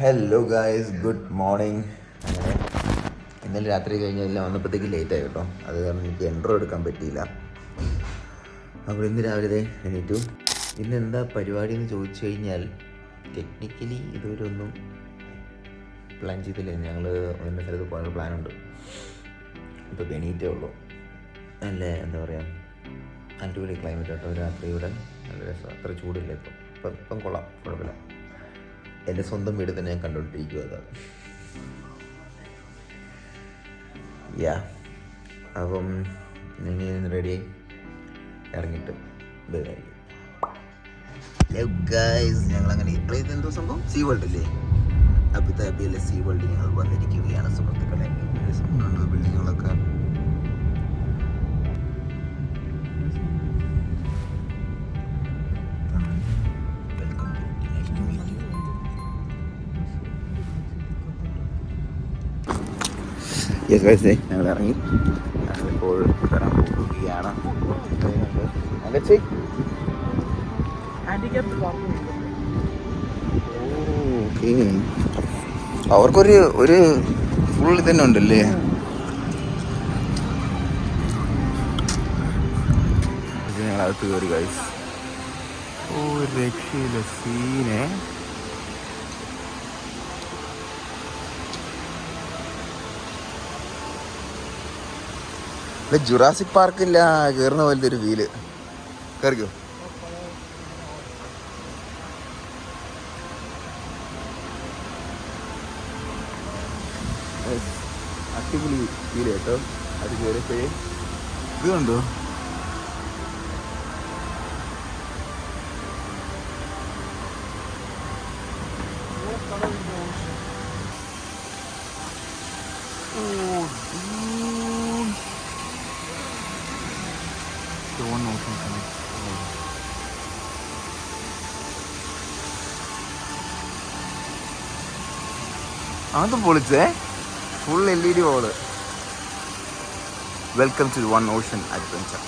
Hello guys, good morning. അങ്ങനെ ഇന്നലെ രാത്രി കഴിഞ്ഞെല്ലാം വന്നപ്പോഴത്തേക്ക് ലേറ്റായി കേട്ടോ. അത് കാരണം എനിക്ക് എൻട്രോ എടുക്കാൻ പറ്റിയില്ല. അപ്പോൾ ഇന്ന് രാവിലെ എണീറ്റു. ഇന്ന് എന്താ പരിപാടി എന്ന് ചോദിച്ചു കഴിഞ്ഞാൽ ടെക്നിക്കലി ഇതുവരെ ഒന്നും പ്ലാൻ ചെയ്തില്ല. ഞങ്ങൾ ഒന്ന സ്ഥലത്ത് പോകാനുള്ള പ്ലാനുണ്ട്. ഇപ്പോൾ എണീറ്റേ ഉള്ളൂ. നല്ല എന്താ പറയുക, അടിപൊളി ക്ലൈമറ്റ് കേട്ടോ. രാത്രിയുടെ നല്ല രസം. അത്ര ചൂടില്ല ഇപ്പം കൊള്ളാം, കുഴപ്പമില്ല. എൻ്റെ സ്വന്തം വീട് തന്നെ ഞാൻ കണ്ടുകൊണ്ടിരിക്കുക. അതാണ് അപ്പം നിങ്ങൾ റെഡിയായി ഇറങ്ങിയിട്ട് ഞങ്ങളങ്ങനെ ഇത് എന്തോ സംഭവം സീ വേൾഡ് ഇല്ലേ, അബുദാബിയിലെ സീ വേൾഡ് ഞങ്ങൾ വന്നിരിക്കുകയാണ് സുഹൃത്തുക്കളെ. ബിൽഡിങ്ങുകളൊക്കെ ഞങ്ങൾ ഇറങ്ങി. ഞങ്ങളിപ്പോൾ വരാൻ പോവുകയാണ്. അവർക്കൊരു ഫുൾ ഇതന്നെ ഉണ്ടല്ലേ. ഞങ്ങളകത്ത് കയറി ഗൈസ്. രക്ഷയില്ല സീനെ. ജുറാസിക് പാർക്കില്ല കയറുന്ന പോലത്തെ ഒരു ഫീല്. കയറിക്കോ. അടിപൊളി ഫീല് കേട്ടോ. അത് കയറിയപ്പോഴേ ഇത് കണ്ടോ, അത് പൊളിച്ചേ. Full LED board. Welcome to One Ocean Adventure.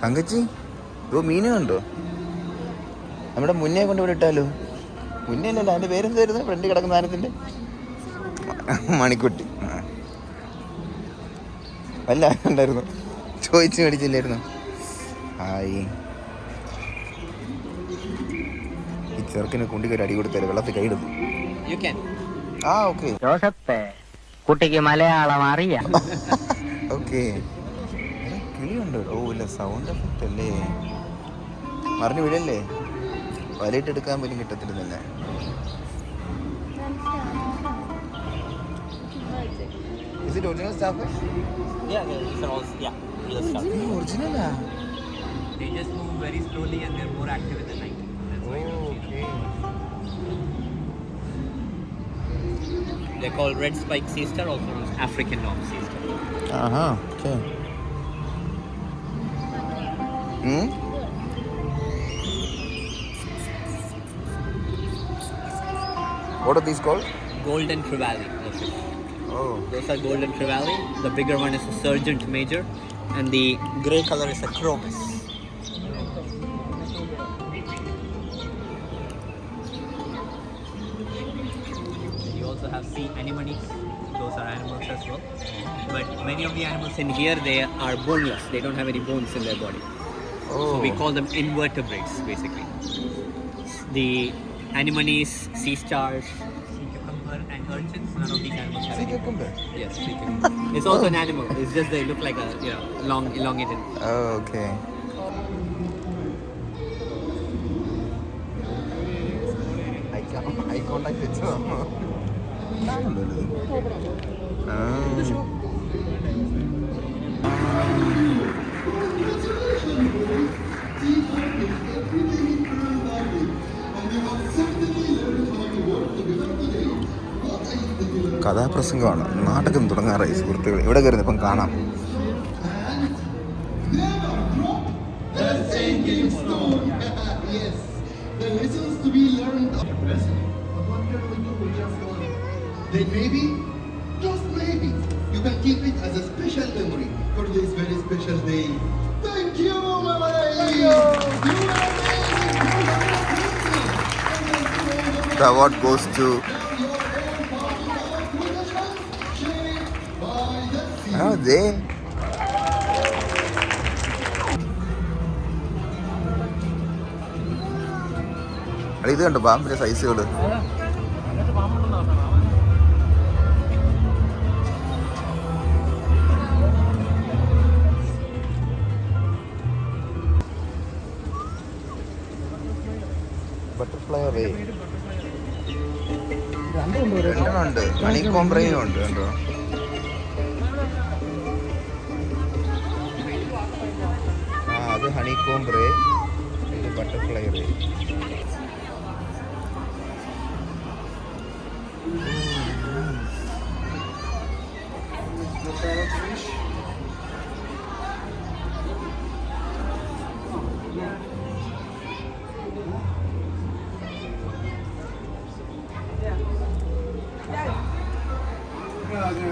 തങ്കച്ചി മീന് കണ്ടോ? നമ്മുടെ മുന്നേ കൊണ്ട് ഇവിടെ ഇട്ടാലോ. മുന്നേ അല്ലല്ലോ, അതിൻ്റെ പേരെന്തായിരുന്നു ഫ്രണ്ട് കിടക്കുന്ന സാധനത്തിൻ്റെ? മണിക്കുട്ടി. അല്ല ഉണ്ടായിരുന്നു, ചോദിച്ചു മേടിച്ചില്ലായിരുന്നു. ഹായ്. ഈ ചെറുക്കിന് കുണ്ടിക്കൊരു അടി കൊടുത്താല് വെള്ളത്തിൽ കൈയിടുന്നു. ഓക്കെ കുട്ടിക്ക് മലയാളം അറിയാം. ഓക്കെ. കിളിയുണ്ട്. ഇല്ല, സൗണ്ട് എഫക്റ്റ് അല്ലേ. മറിഞ്ഞു വീഴല്ലേ. വലയിട്ടെടുക്കാൻ പോലും കിട്ടത്തില്ലെന്നല്ലേ. Is it original starfish? Yeah, real stuff. Original? They just move very slowly and they're more active in the night. That's why you don't see them. They're called red spike sea star, also known as African long sea star. Okay. What are these called? Golden trevally. Oh. Those are golden trevally. The bigger one is a sergeant major, and the grey color is a chromis. You also have sea anemones. Those are animals as well. But many of the animals in here, they are boneless. They don't have any bones in their body. Oh. So we call them invertebrates, basically. The anemones, sea stars, sea cucumber, and urchins. None of these animals have Sea any cucumber? bones. Yes, sea cucumber. It's also an animal. It's just they look like a long, elongated. Oh, okay. Eye contact വെച്ചോ? കഥാപ്രസംഗമാണ്. നാടകം തുടങ്ങാറായി സുഹൃത്തുക്കൾ. ഇവിടെ കയറുന്ന ഇപ്പം കാണാം. then maybe, just maybe, You can keep it as a special memory for this very special day. Thank you, Mama. You are amazing. The award goes to they. ഇത് കണ്ടോ പാമ്പിന്റെ സൈസുകള്. Butterfly ray രണ്ടെണ്ണമുണ്ട്. ഹണികോംബ്രയും ഉണ്ട് കണ്ടോ. അത് ഹണികോംബ്രേ, ഇത് ബട്ടർഫ്ലൈ റേ.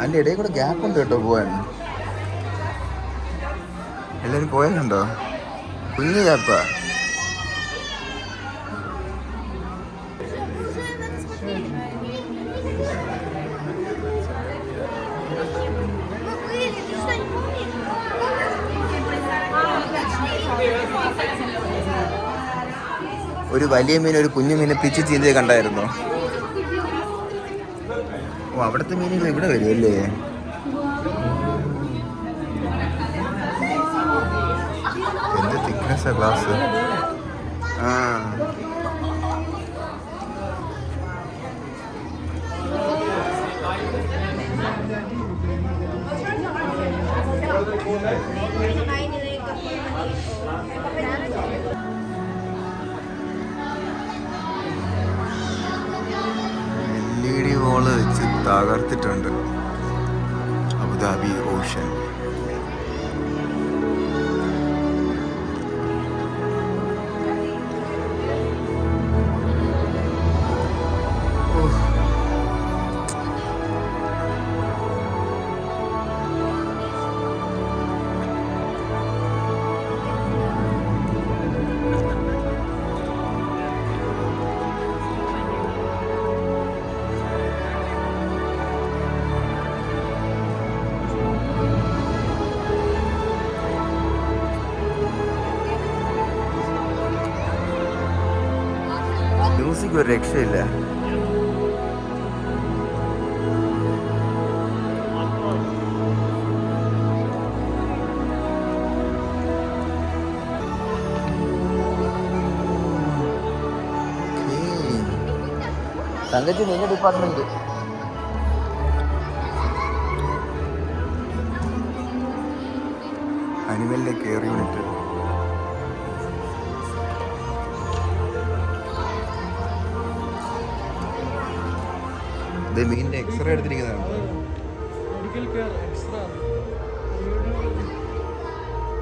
അതിൻ്റെ ഇടയിൽ കൂടെ ഗ്യാപ്പ് ഉണ്ട് കേട്ടോ പോവാൻ. എല്ലാവരും പോയാലുണ്ടോ? കുഞ്ഞു ഗ്യാപ്പാ. ഒരു വലിയ മീൻ ഒരു കുഞ്ഞു മീനെ പിച്ച് ചീന്തി കണ്ടായിരുന്നോ? ഓ, അവിടുത്തെ മീനുകൾ ഇവിടെ വരുമല്ലേ? എന്ത് തിക്നെസ്സാ ഗ്ലാസ്. ആ LED വോള് വെച്ച് തകർത്തിട്ടുണ്ട് അബുദാബി ഓഷൻ. മ്യൂസിക് ഒരു രക്ഷയില്ല. തങ്കച്ചി നിന്റെ ഡിപ്പാർട്ട്മെന്റ്. അനിമലിന്റെ കെയർ യൂണിറ്റ്. മീനിന്റെ എക്സ്റേ എടുത്തിരിക്കുന്നതാണ്.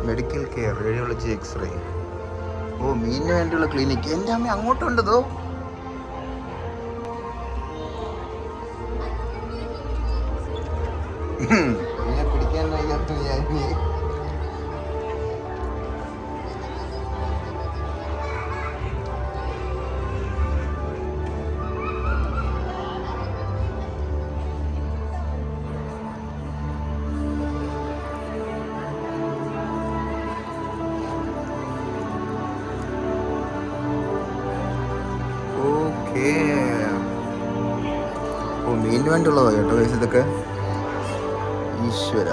Medical care, radiology, x ray. ഓ, മീനിന് വേണ്ടിയുള്ള ക്ലിനിക്ക്. എൻ്റെ അമ്മ അങ്ങോട്ടുണ്ടതോ. പിന്നെ പിടിക്കാൻ വയ്യാത്ത ഞാൻ. ഓ, മീനിന് വേണ്ടിയുള്ളതോ കേട്ടോ ഇതൊക്കെ. ഈശ്വര.